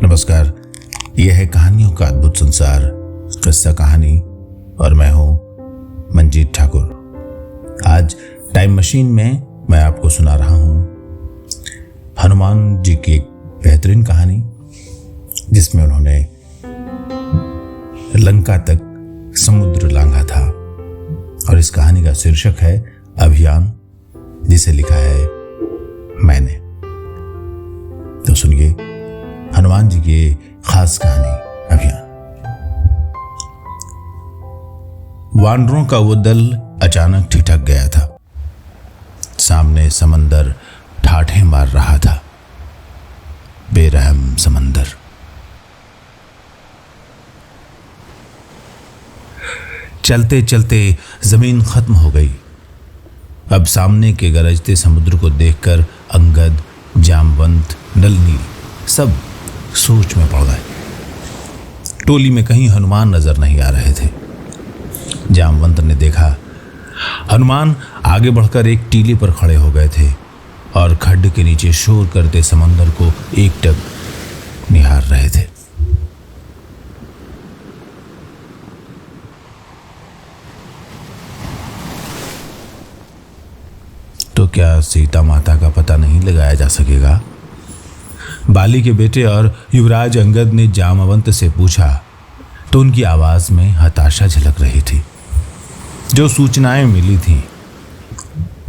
नमस्कार। यह है कहानियों का अद्भुत संसार, किस्सा कहानी, और मैं हूं मंजीत ठाकुर। आज टाइम मशीन में मैं आपको सुना रहा हूं हनुमान जी की एक बेहतरीन कहानी, जिसमें उन्होंने लंका तक समुद्र लांघा था। और इस कहानी का शीर्षक है अभियान, जिसे लिखा है मैंने। तो सुनिए हनुमान जी की खास कहानी अभियान। वानरों का वो दल अचानक ठिठक गया था। सामने समंदर ठाठे मार रहा था, बेरहम समंदर। चलते चलते जमीन खत्म हो गई। अब सामने के गरजते समुद्र को देखकर अंगद, जामवंत, नलनी सब सोच में पड़ गए। टोली में कहीं हनुमान नजर नहीं आ रहे थे। जामवंत ने देखा हनुमान आगे बढ़कर एक टीले पर खड़े हो गए थे और खड्ड के नीचे शोर करते समंदर को एकटक निहार रहे थे। तो क्या सीता माता का पता नहीं लगाया जा सकेगा? बाली के बेटे और युवराज अंगद ने जामवंत से पूछा तो उनकी आवाज में हताशा झलक रही थी। जो सूचनाएं मिली थीं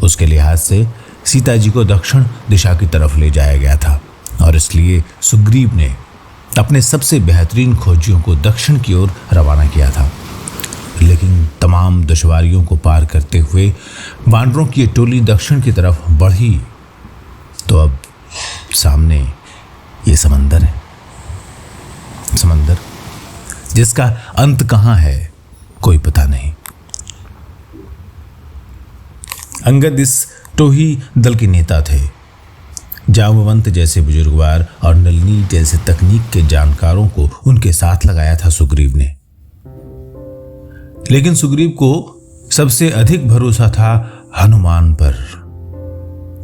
उसके लिहाज से सीता जी को दक्षिण दिशा की तरफ ले जाया गया था और इसलिए सुग्रीव ने अपने सबसे बेहतरीन खोजियों को दक्षिण की ओर रवाना किया था। लेकिन तमाम दुश्वारियों को पार करते हुए वानरों की ये टोली दक्षिण की तरफ बढ़ी तो अब सामने ये समंदर है। समंदर जिसका अंत कहां है कोई पता नहीं। अंगद इस टोही दल के नेता थे। जामवंत जैसे बुजुर्गवार और नलनी जैसे तकनीक के जानकारों को उनके साथ लगाया था सुग्रीव ने। लेकिन सुग्रीव को सबसे अधिक भरोसा था हनुमान पर।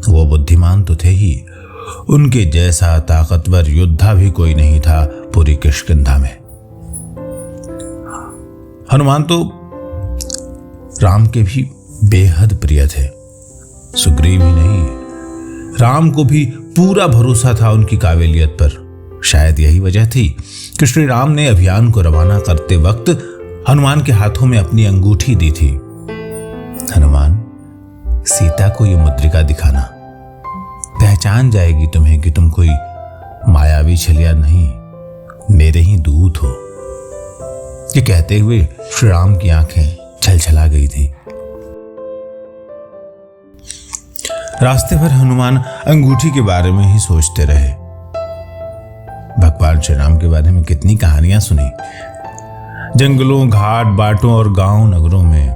वो बुद्धिमान तो थे ही, उनके जैसा ताकतवर योद्धा भी कोई नहीं था पूरी किष्किंधा में। हनुमान तो राम के भी बेहद प्रिय थे। सुग्रीव ही नहीं, राम को भी पूरा भरोसा था उनकी काबिलियत पर। शायद यही वजह थी कि श्री राम ने अभियान को रवाना करते वक्त हनुमान के हाथों में अपनी अंगूठी दी थी। हनुमान, सीता को यह मुद्रिका दिखाना, पहचान जाएगी तुम्हें कि तुम कोई मायावी छलिया नहीं, मेरे ही दूत हो। ये कहते हुए श्री राम की आंखें छलछला गई थी। रास्ते भर हनुमान अंगूठी के बारे में ही सोचते रहे। भगवान श्री राम के बारे में कितनी कहानियां सुनी, जंगलों, घाट बाटों और गांव नगरों में,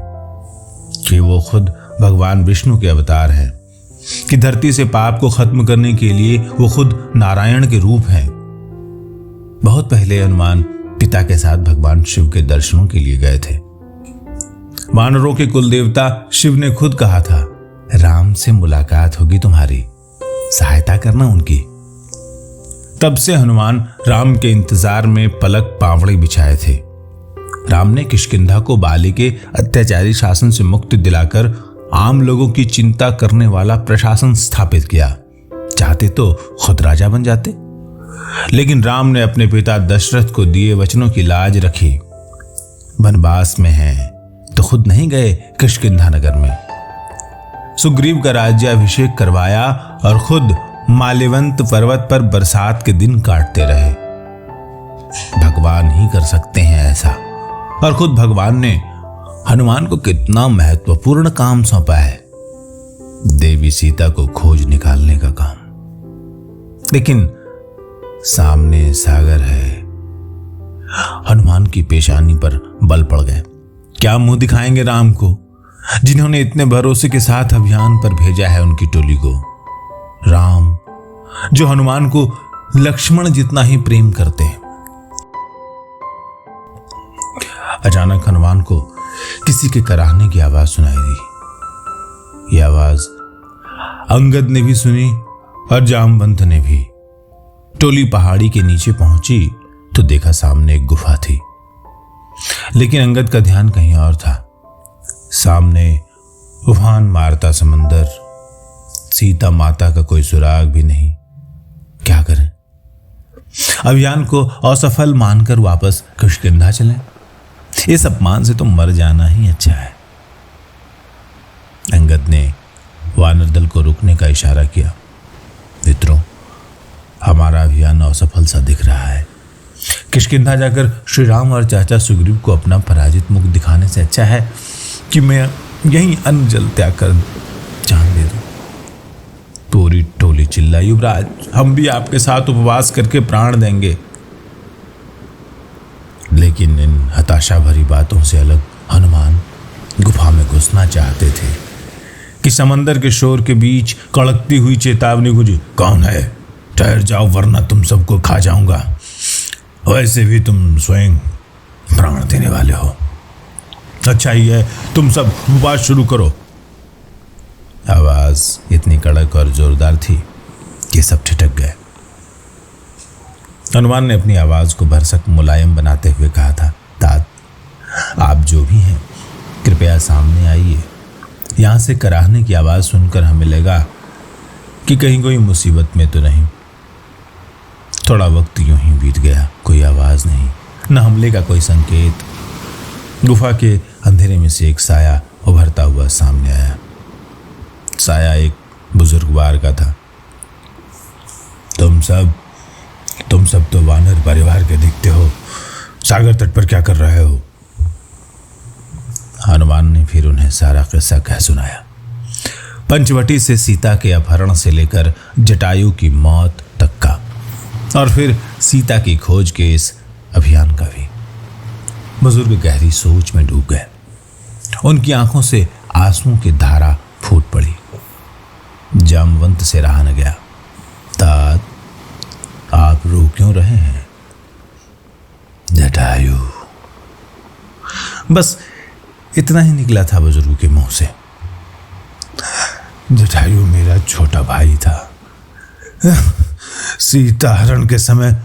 कि वो खुद भगवान विष्णु के अवतार हैं, कि धरती से पाप को खत्म करने के लिए वो खुद नारायण के रूप हैं। बहुत पहले हनुमान पिता के साथ भगवान शिव के दर्शनों के लिए गए थे। वानरों के कुल देवता शिव ने खुद कहा था, राम से मुलाकात होगी तुम्हारी, सहायता करना उनकी। तब से हनुमान राम के इंतजार में पलक पावड़े बिछाए थे। राम ने किष्किंधा को बाली के अत्याचारी शासन से मुक्ति दिलाकर आम लोगों की चिंता करने वाला प्रशासन स्थापित किया। चाहते तो खुद राजा बन जाते, लेकिन राम ने अपने पिता दशरथ को दिए वचनों की लाज रखी। वनवास में हैं तो खुद नहीं गए किष्किंधा नगर में। सुग्रीव का राज्याभिषेक करवाया और खुद माल्यवंत पर्वत पर बरसात के दिन काटते रहे। भगवान ही कर सकते हैं ऐसा, और खुद भगवान ने हनुमान को कितना महत्वपूर्ण काम सौंपा है, देवी सीता को खोज निकालने का काम। लेकिन सामने सागर है। हनुमान की पेशानी पर बल पड़ गए। क्या मुंह दिखाएंगे राम को, जिन्होंने इतने भरोसे के साथ अभियान पर भेजा है उनकी टोली को। राम जो हनुमान को लक्ष्मण जितना ही प्रेम करते हैं। अचानक हनुमान को किसी के कराहने की आवाज सुनाई दी। यह आवाज अंगद ने भी सुनी और जामवंत ने भी। टोली पहाड़ी के नीचे पहुंची तो देखा सामने एक गुफा थी, लेकिन अंगद का ध्यान कहीं और था। सामने उफान मारता समंदर, सीता माता का कोई सुराग भी नहीं। क्या करें? अभियान को असफल मानकर वापस किष्किंधा चलें? इस अपमान से तो मर जाना ही अच्छा है। अंगद ने वानर दल को रुकने का इशारा किया। मित्रों, हमारा अभियान असफल सा दिख रहा है। किष्किंधा जाकर श्री राम और चाचा सुग्रीव को अपना पराजित मुख दिखाने से अच्छा है कि मैं यहीं अन्न जल त्याग कर जान दे दूं। पूरी टोली चिल्लाई, युवराज, हम भी आपके साथ उपवास करके प्राण देंगे। लेकिन इन हताशा भरी बातों से अलग हनुमान गुफा में घुसना चाहते थे कि समंदर के शोर के बीच कड़कती हुई चेतावनी गूंजी, कौन है? ठहर जाओ वरना तुम सबको खा जाऊंगा। वैसे भी तुम स्वयं प्राण देने वाले हो। अच्छा ही है, तुम सब उपवास शुरू करो। आवाज इतनी कड़क और जोरदार थी कि सब ठिठक गए। हनुमान ने अपनी आवाज को भरसक मुलायम बनाते हुए कहा था, तात, आप जो भी हैं कृपया सामने आइए। यहां से कराहने की आवाज सुनकर हमें लगा कि कहीं कोई मुसीबत में तो नहीं। थोड़ा वक्त यूं ही बीत गया, कोई आवाज नहीं, न हमले का कोई संकेत। गुफा के अंधेरे में से एक साया उभरता हुआ सामने आया। साया एक बुजुर्गवार का था। तुम सब तो वानर परिवार के दिखते हो, सागर तट पर क्या कर रहे हो? हनुमान ने फिर उन्हें सारा किस्सा कह सुनाया। पंचवटी से सीता के अपहरण से लेकर जटायु की मौत तक का, और फिर सीता की खोज के इस अभियान का भी। बुजुर्ग गहरी सोच में डूब गए। उनकी आंखों से आंसुओं की धारा फूट पड़ी। जामवंत से रहा न गया। तात, आप रो क्यों रहे हैं? जटायु, बस इतना ही निकला था बुजुर्ग के मुंह से। जटायु मेरा छोटा भाई था। सीता हरण के समय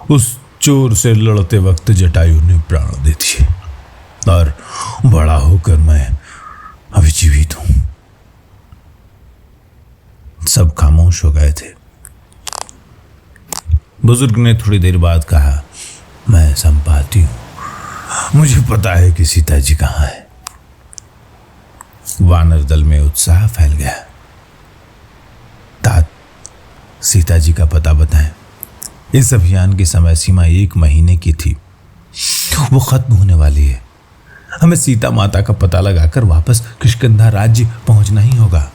उस चोर से लड़ते वक्त जटायु ने प्राण दे दिए, और बड़ा होकर मैं अभी जीवित हूं। सब खामोश हो गए थे। बुजुर्ग ने थोड़ी देर बाद कहा, मैं संपाती हूं, मुझे पता है कि सीता जी कहां है। वानर दल में उत्साह फैल गया। तात, सीता जी का पता बताएं। इस अभियान की समय सीमा 1 महीने की थी, वो खत्म होने वाली है। हमें सीता माता का पता लगाकर वापस किष्किंधा राज्य पहुंचना ही होगा।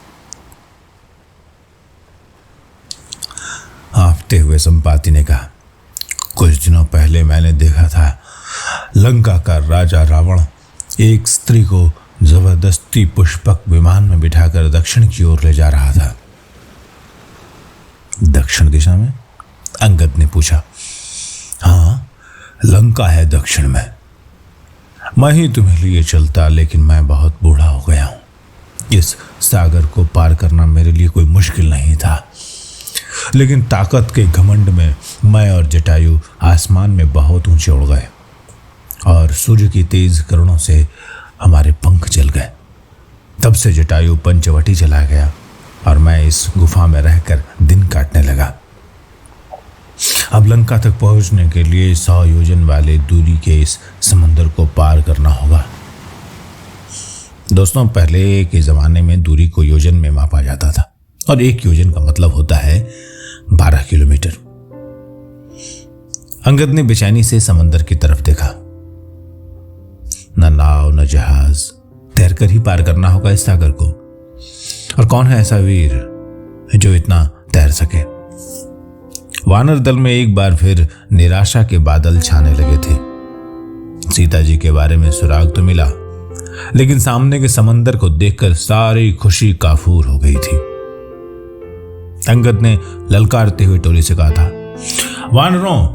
हाँफते हुए संपाति ने कहा, कुछ दिनों पहले मैंने देखा था लंका का राजा रावण एक स्त्री को जबरदस्ती पुष्पक विमान में बिठाकर दक्षिण की ओर ले जा रहा था। दक्षिण दिशा में? अंगद ने पूछा। हाँ, लंका है दक्षिण में। मैं ही तुम्हें लिए चलता, लेकिन मैं बहुत बूढ़ा हो गया हूं। इस सागर को पार करना मेरे लिए कोई मुश्किल नहीं था, लेकिन ताकत के घमंड में मैं और जटायु आसमान में बहुत ऊंचे उड़ गए, और सूर्य की तेज किरणों से हमारे पंख जल गए। तब से जटायु पंचवटी चला गया, और मैं इस गुफा में रहकर दिन काटने लगा। अब लंका तक पहुंचने के लिए 100 योजन वाले दूरी के इस समंदर को पार करना होगा। दोस्तों, पहले के जमाने में दूरी को योजन में मापा जाता था, और 1 योजन का मतलब होता है 12 किलोमीटर। अंगद ने बेचैनी से समंदर की तरफ देखा। न नाव न जहाज, तैरकर ही पार करना होगा इस सागर को। और कौन है ऐसा वीर जो इतना तैर सके? वानर दल में एक बार फिर निराशा के बादल छाने लगे थे। सीता जी के बारे में सुराग तो मिला, लेकिन सामने के समंदर को देखकर सारी खुशी काफूर हो गई थी। अंगद ने ललकारते हुए टोली से कहा था, वानरों,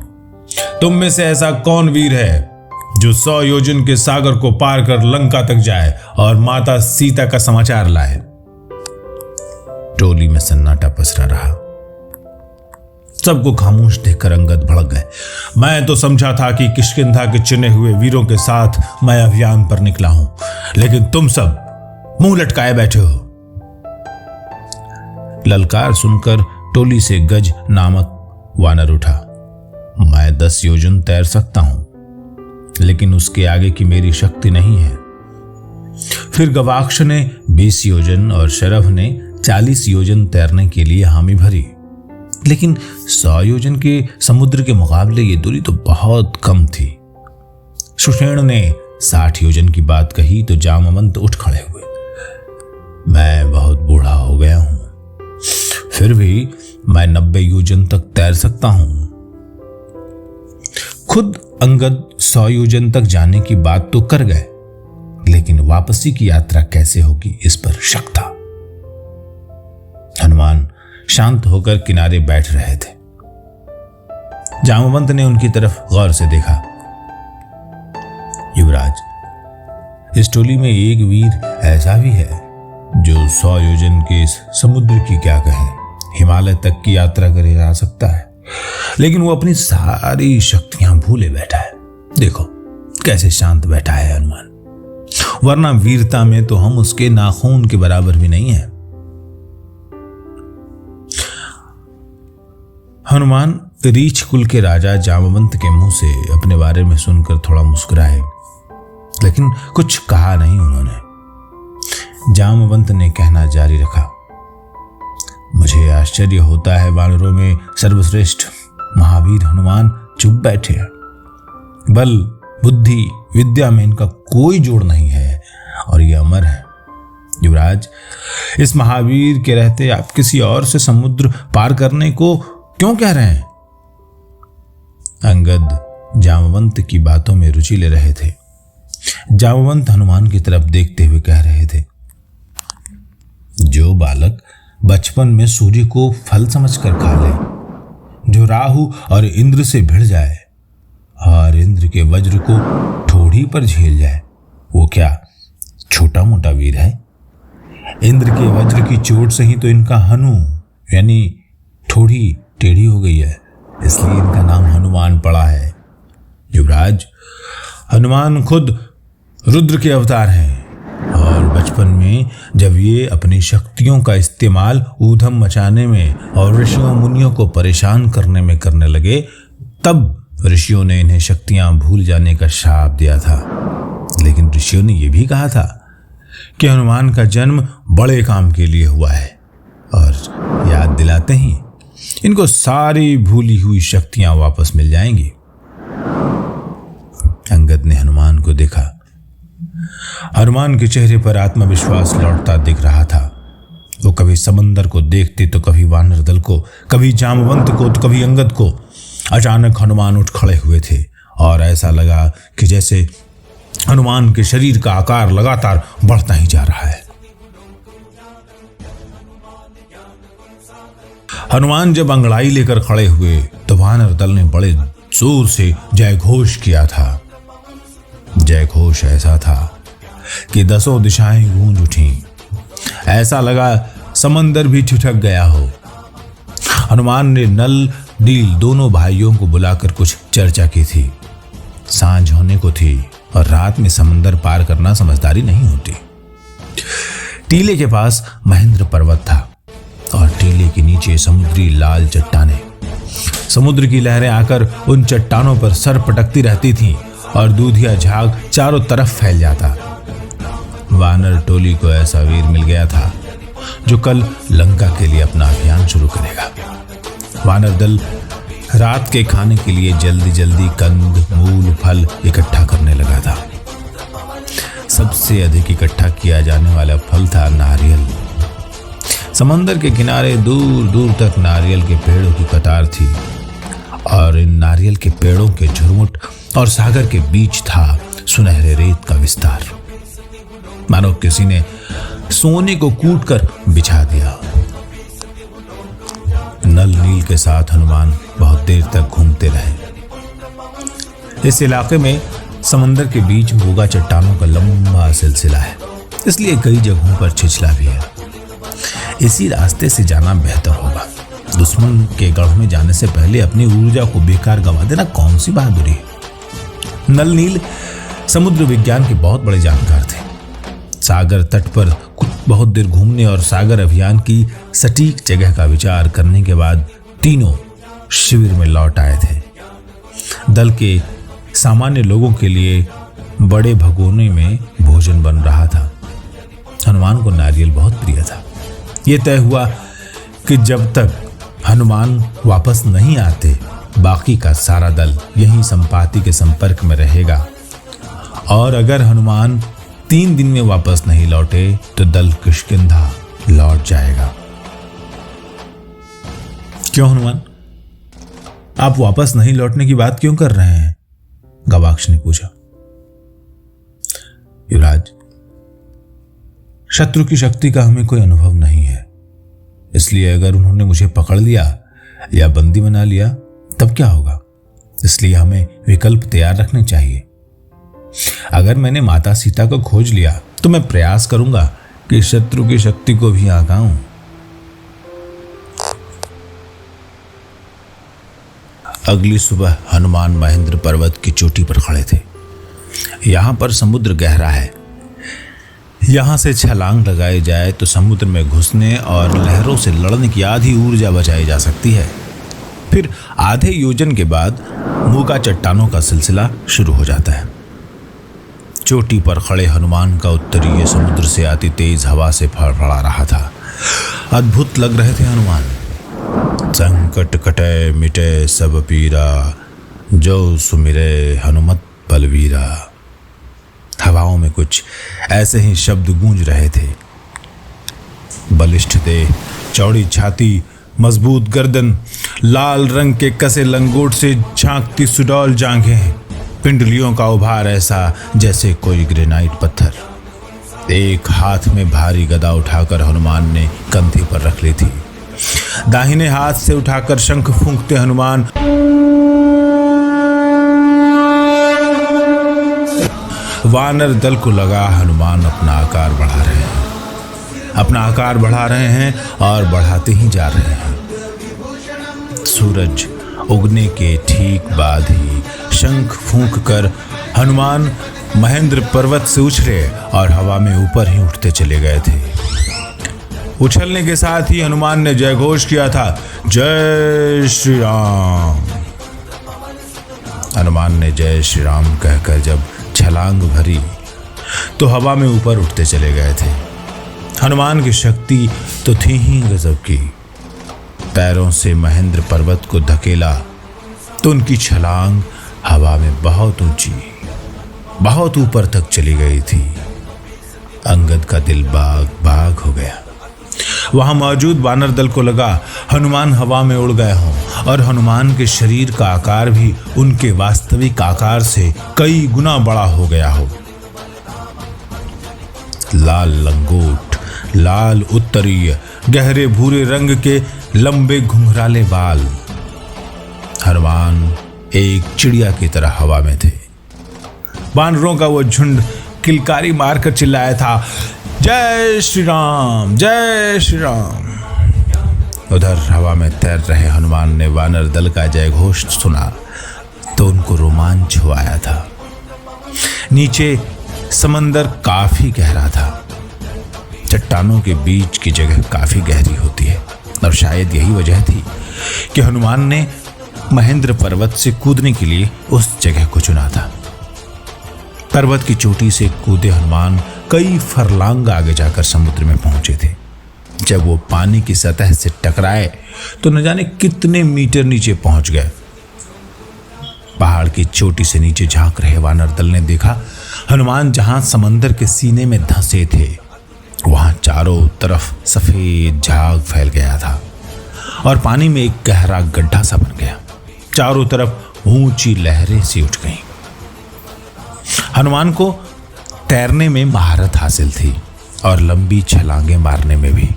तुम में से ऐसा कौन वीर है जो 100 योजन के सागर को पार कर लंका तक जाए और माता सीता का समाचार लाए? टोली में सन्नाटा पसरा रहा। सबको खामोश देखकर अंगद भड़क गए। मैं तो समझा था कि किष्किंधा के चुने हुए वीरों के साथ मैं अभियान पर निकला हूं, लेकिन तुम सब मुंह लटकाए बैठे हो। ललकार सुनकर टोली से गज नामक वानर उठा। मैं 10 योजन तैर सकता हूं, लेकिन उसके आगे की मेरी शक्ति नहीं है। फिर गवाक्ष ने 20 योजन और शरभ ने 40 योजन तैरने के लिए हामी भरी, लेकिन 100 योजन के समुद्र के मुकाबले ये दूरी तो बहुत कम थी। सुषेण ने 60 योजन की बात कही तो जामवंत उठ खड़े हुए। मैं बहुत बूढ़ा हो गया हूं, फिर भी मैं 90 योजन तक तैर सकता हूं। खुद अंगद 100 योजन तक जाने की बात तो कर गए, लेकिन वापसी की यात्रा कैसे होगी इस पर शक था। हनुमान शांत होकर किनारे बैठ रहे थे। जामवंत ने उनकी तरफ गौर से देखा। युवराज, इस टोली में एक वीर ऐसा भी है जो 100 योजन के इस समुद्र की क्या कहें, हिमालय तक की यात्रा करे जा सकता है, लेकिन वो अपनी सारी शक्तियां भूले बैठा है। देखो कैसे शांत बैठा है हनुमान, वरना वीरता में तो हम उसके नाखून के बराबर भी नहीं है। हनुमान रीछ कुल के राजा जामवंत के मुंह से अपने बारे में सुनकर थोड़ा मुस्कुराए, लेकिन कुछ कहा नहीं उन्होंने। जामवंत ने कहना जारी रखा। मुझे आश्चर्य होता है, वानरों में सर्वश्रेष्ठ महावीर हनुमान चुप बैठे हैं। बल, बुद्धि, विद्या में इनका कोई जोड़ नहीं है और ये अमर है। युवराज, इस महावीर के रहते आप किसी और से समुद्र पार करने को क्यों कह रहे हैं? अंगद जामवंत की बातों में रुचि ले रहे थे। जामवंत हनुमान की तरफ देखते हुए कह रहे थे, जो बालक बचपन में सूर्य को फल समझकर खा ले, जो राहु और इंद्र से भिड़ जाए और इंद्र के वज्र को ठोड़ी पर झेल जाए, वो क्या छोटा मोटा वीर है? इंद्र के वज्र की चोट से ही तो इनका हनु यानी ठोड़ी टेढ़ी हो गई है, इसलिए इनका नाम हनुमान पड़ा है। युवराज, हनुमान खुद रुद्र के अवतार हैं और बचपन में जब ये अपनी शक्तियों का इस्तेमाल ऊधम मचाने में और ऋषियों मुनियों को परेशान करने में करने लगे, तब ऋषियों ने इन्हें शक्तियां भूल जाने का श्राप दिया था। लेकिन ऋषियों ने यह भी कहा था कि हनुमान का जन्म बड़े काम के लिए हुआ है और याद दिलाते ही इनको सारी भूली हुई शक्तियां वापस मिल जाएंगी। अंगद ने हनुमान को देखा। हनुमान के चेहरे पर आत्मविश्वास लौटता दिख रहा था। वो कभी समंदर को देखते तो कभी वानर दल को, कभी जामवंत को तो कभी अंगद को। अचानक हनुमान उठ खड़े हुए थे और ऐसा लगा कि जैसे हनुमान के शरीर का आकार लगातार बढ़ता ही जा रहा है। हनुमान जब अंगड़ाई लेकर खड़े हुए तो वानर दल ने बड़े जोर से जय घोष किया था। जय घोष ऐसा था कि 10 दिशाएं गूंज उठी। ऐसा लगा समंदर भी ठिठक गया हो। हनुमान ने नल नील दोनों भाइयों को बुलाकर कुछ चर्चा की थी। सांझ होने को थी और रात में समंदर पार करना समझदारी नहीं होती। टीले के पास महेंद्र पर्वत था और टीले के नीचे समुद्री लाल चट्टानें। समुद्र की लहरें आकर उन चट्टानों पर सर पटकती रहती थीं और दूधिया झाग चारों तरफ फैल जाता। वानर टोली को ऐसा वीर मिल गया था जो कल लंका के लिए अपना अभियान शुरू करेगा। वानर दल रात के खाने के लिए जल्दी जल्दी कंद, मूल, फल इकट्ठा करने लगा था। सबसे अधिक इकट्ठा किया जाने वाला फल था नारियल। समंदर के किनारे दूर दूर तक नारियल के पेड़ों की कतार थी और इन नारियल के पेड़ों के झुरमुट और सागर के बीच था सुनहरे रेत का विस्तार, मानो किसी ने सोने को कूट कर बिछा दिया। नल नील के साथ हनुमान बहुत देर तक घूमते रहे। इस इलाके में समंदर के बीच बोगा चट्टानों का लंबा सिलसिला है, इसलिए कई जगहों पर छिछला भी है। इसी रास्ते से जाना बेहतर होगा। दुश्मन के गढ़ में जाने से पहले अपनी ऊर्जा को बेकार गंवा देना कौन सी बहादुरी है। नल नील समुद्र विज्ञान के बहुत बड़े जानकार थे। सागर तट पर कुछ बहुत देर घूमने और सागर अभियान की सटीक जगह का विचार करने के बाद तीनों शिविर में लौट आए थे। दल के सामान्य लोगों के लिए बड़े भगोने में भोजन बन रहा था। हनुमान को नारियल बहुत प्रिय था। यह तय हुआ कि जब तक हनुमान वापस नहीं आते बाकी का सारा दल यहीं संपाति के संपर्क में रहेगा, और अगर हनुमान 3 दिन में वापस नहीं लौटे तो दल किष्किंधा लौट जाएगा। क्यों हनुमान, आप वापस नहीं लौटने की बात क्यों कर रहे हैं? गवाक्ष ने पूछा। युवराज, शत्रु की शक्ति का हमें कोई अनुभव नहीं है, इसलिए अगर उन्होंने मुझे पकड़ लिया या बंदी बना लिया तब क्या होगा? इसलिए हमें विकल्प तैयार रखने चाहिए। अगर मैंने माता सीता को खोज लिया तो मैं प्रयास करूंगा कि शत्रु की शक्ति को भी आगाऊं। अगली सुबह हनुमान महेंद्र पर्वत की चोटी पर खड़े थे। यहां पर समुद्र गहरा है। यहां से छलांग लगाई जाए तो समुद्र में घुसने और लहरों से लड़ने की आधी ऊर्जा बचाई जा सकती है। फिर आधे योजन के बाद मूका चट्टानों का सिलसिला शुरू हो जाता है। चोटी पर खड़े हनुमान का उत्तरीय समुद्र से आती तेज हवा से फड़फड़ा रहा था। अद्भुत लग रहे थे हनुमान। संकट कटे मिटे सब पीरा, जो सुमिरे हनुमत बलवीरा। हवाओं में कुछ ऐसे ही शब्द गूंज रहे थे। बलिष्ठ देह, चौड़ी छाती, मजबूत गर्दन, लाल रंग के कसे लंगोट से झांकती सुडौल जांघें, पिंडलियों का उभार ऐसा जैसे कोई ग्रेनाइट पत्थर। एक हाथ में भारी गदा उठाकर हनुमान ने कंधे पर रख ली थी। दाहिने हाथ से उठाकर शंख फूंकते हनुमान वानर दल को लगा हनुमान अपना आकार बढ़ा रहे हैं, अपना आकार बढ़ा रहे हैं और बढ़ाते ही जा रहे हैं। सूरज उगने के ठीक बाद ही शंख फूंक कर हनुमान महेंद्र पर्वत से उछले और हवा में ऊपर ही उठते चले गए थे। उछलने के साथ ही हनुमान ने जय घोष किया था, जय श्री राम। हनुमान ने जय श्री राम कहकर जब छलांग भरी तो हवा में ऊपर उठते चले गए थे। हनुमान की शक्ति तो थी ही गजब की। पैरों से महेंद्र पर्वत को धकेला तो उनकी छलांग हवा में बहुत ऊंची, बहुत ऊपर तक चली गई थी। अंगद का दिल बाग बाग हो गया। वहां मौजूद वानर दल को लगा हनुमान हवा में उड़ गए हों और हनुमान के शरीर का आकार भी उनके वास्तविक आकार से कई गुना बड़ा हो गया हो। लाल लंगोट, लाल उत्तरीय, गहरे भूरे रंग के लंबे घुंघराले बाल। हनुमान एक चिड़िया की तरह हवा में थे। वानरों का वो झुंड किलकारी मारकर चिल्लाया था, जय श्री राम, जय श्री राम। उधर हवा में तैर रहे हनुमान ने वानर दल का जय घोष सुना तो उनको रोमांच हो आया था। नीचे समंदर काफी गहरा था। चट्टानों के बीच की जगह काफी गहरी होती है और शायद यही वजह थी कि हनुमान ने महेंद्र पर्वत से कूदने के लिए उस जगह को चुना था। पर्वत की चोटी से कूदे हनुमान कई फरलांग आगे जाकर समुद्र में पहुंचे थे। जब वो पानी की सतह से टकराए तो न जाने कितने मीटर नीचे पहुंच गए। पहाड़ की चोटी से नीचे झांक रहे वानर दल ने देखा हनुमान जहां समंदर के सीने में धंसे थे वहां चारों तरफ सफेद झाग फैल गया था और पानी में एक गहरा गड्ढा सा बन गया। चारों तरफ ऊंची लहरें सी उठ गईं। हनुमान को तैरने में महारत हासिल थी और लंबी छलांगे मारने में भी।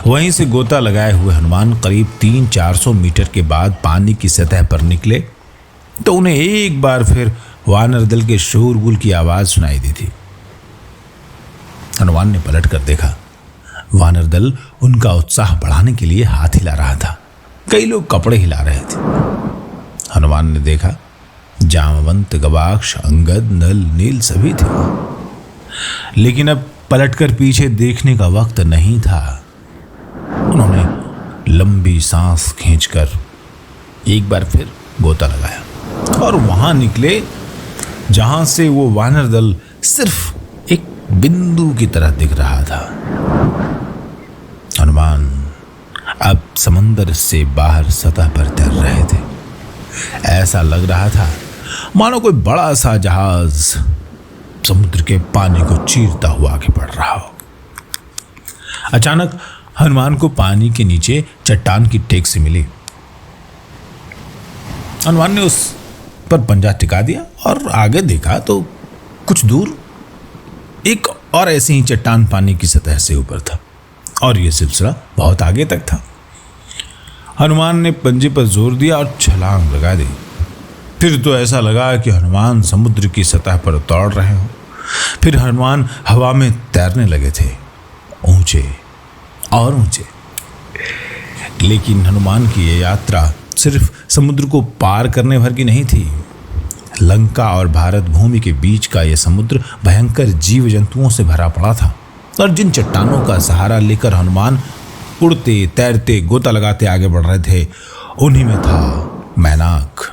वहीं से गोता लगाए हुए हनुमान करीब 300-400 मीटर के बाद पानी की सतह पर निकले तो उन्हें एक बार फिर वानर दल के शोरगुल की आवाज सुनाई दी थी। हनुमान ने पलट कर देखा। वानर दल उनका उत्साह बढ़ाने के लिए हाथ हिला रहा था। कई लोग कपड़े हिला रहे थे। हनुमान ने देखा जामवंत, गवाक्ष, अंगद, नल, नील सभी थे, लेकिन अब पलटकर पीछे देखने का वक्त नहीं था। उन्होंने लंबी सांस खींचकर एक बार फिर गोता लगाया और वहां निकले जहां से वो वानर दल सिर्फ एक बिंदु की तरह दिख रहा था। हनुमान अब समंदर से बाहर सतह पर तैर रहे थे। ऐसा लग रहा था मानो कोई बड़ा सा जहाज समुद्र के पानी को चीरता हुआ आगे बढ़ रहा हो। अचानक हनुमान को पानी के नीचे चट्टान की टेक से मिली। हनुमान ने उस पर पंजा टिका दिया और आगे देखा तो कुछ दूर एक और ऐसी ही चट्टान पानी की सतह से ऊपर था और यह सिलसिला बहुत आगे तक था। हनुमान ने पंजे पर जोर दिया और छलांग लगा दी। फिर तो ऐसा लगा कि हनुमान समुद्र की सतह पर दौड़ रहे हो। फिर हनुमान हवा में तैरने लगे थे, ऊंचे और ऊंचे। लेकिन हनुमान की यह यात्रा सिर्फ समुद्र को पार करने भर की नहीं थी। लंका और भारत भूमि के बीच का यह समुद्र भयंकर जीव जंतुओं से भरा पड़ा था और जिन चट्टानों का सहारा लेकर हनुमान उड़ते, तैरते, गोता लगाते आगे बढ़ रहे थे, उन्हीं में था मैनाक।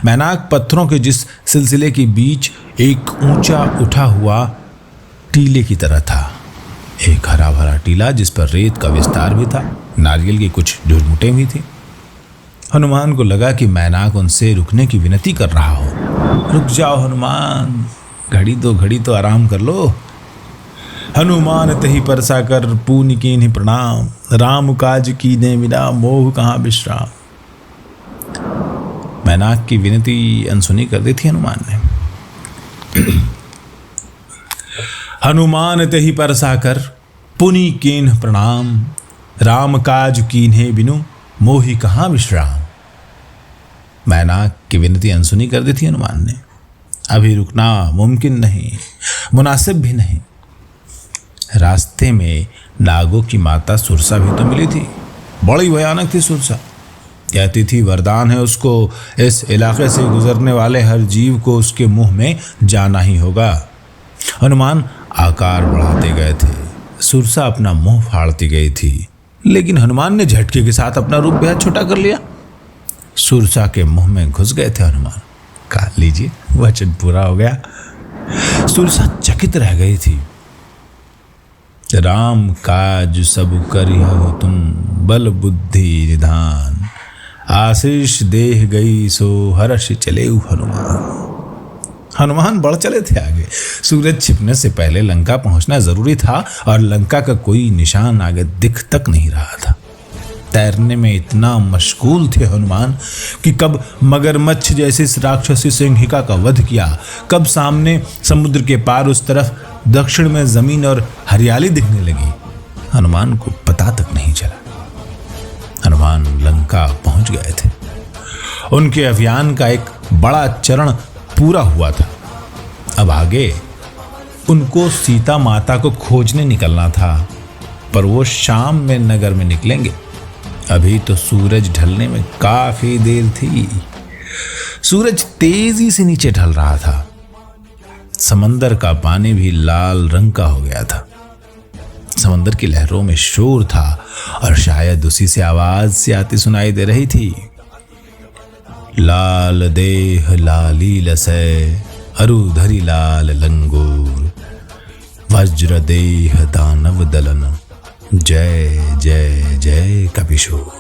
मैनाक पत्थरों के जिस सिलसिले के बीच एक ऊंचा उठा हुआ टीले की तरह था। एक हरा भरा टीला जिस पर रेत का विस्तार भी था, नारियल की कुछ झुरमुटें भी थी। हनुमान को लगा कि मैनाक उनसे रुकने की विनती कर रहा हो। रुक जाओ हनुमान, घड़ी तो आराम कर लो। हनुमान तही परसा कर पूनि कीन्हि प्रणाम, राम काज कीन्हे बिना मोह कहाँ विश्राम। मैनाक की विनती अनसुनी कर दी थी हनुमान ने। हनुमान तही परसा कर पुनि कीन्हि प्रणाम, राम काज कीन्हे बिनु मोहि कहाँ विश्राम। मैनाक की विनती अनसुनी कर दी थी हनुमान ने। अभी रुकना मुमकिन नहीं, मुनासिब भी नहीं। रास्ते में नागों की माता सुरसा भी तो मिली थी। बड़ी भयानक थी सुरसा। कहती थी वरदान है उसको, इस इलाके से गुजरने वाले हर जीव को उसके मुंह में जाना ही होगा। हनुमान आकार बढ़ाते गए थे। सुरसा अपना मुंह फाड़ती गई थी, लेकिन हनुमान ने झटके के साथ अपना रूप बेहद छोटा कर लिया। सुरसा के मुंह में घुस गए थे हनुमान। कहा लीजिए वचन पूरा हो गया। सुरसा चकित रह गई थी। राम काज सब करिहु तुम, बल बुद्धि निधान, आशीष देह गई सो हर्ष चले हनुमान। हनुमान बढ़ चले थे आगे। सूरज छिपने से पहले लंका पहुंचना जरूरी था और लंका का कोई निशान आगे दिख तक नहीं रहा था। तैरने में इतना मशगूल थे हनुमान कि कब मगरमच्छ जैसी राक्षसी सिंहिका का वध किया, कब सामने समुद्र के पार उस तरफ दक्षिण में जमीन और हरियाली दिखने लगी, हनुमान को पता तक नहीं चला। हनुमान लंका पहुंच गए थे। उनके अभियान का एक बड़ा चरण पूरा हुआ था। अब आगे उनको सीता माता को खोजने निकलना था, पर वो शाम में नगर में निकलेंगे। अभी तो सूरज ढलने में काफी देर थी। सूरज तेजी से नीचे ढल रहा था। समंदर का पानी भी लाल रंग का हो गया था। समंदर की लहरों में शोर था और शायद उसी से आवाज से आती सुनाई दे रही थी। लाल देह लाली लसै, अरुधरी लाल लंगूर, वज्र देह दानव दलन, जय जय जय कपिशूर।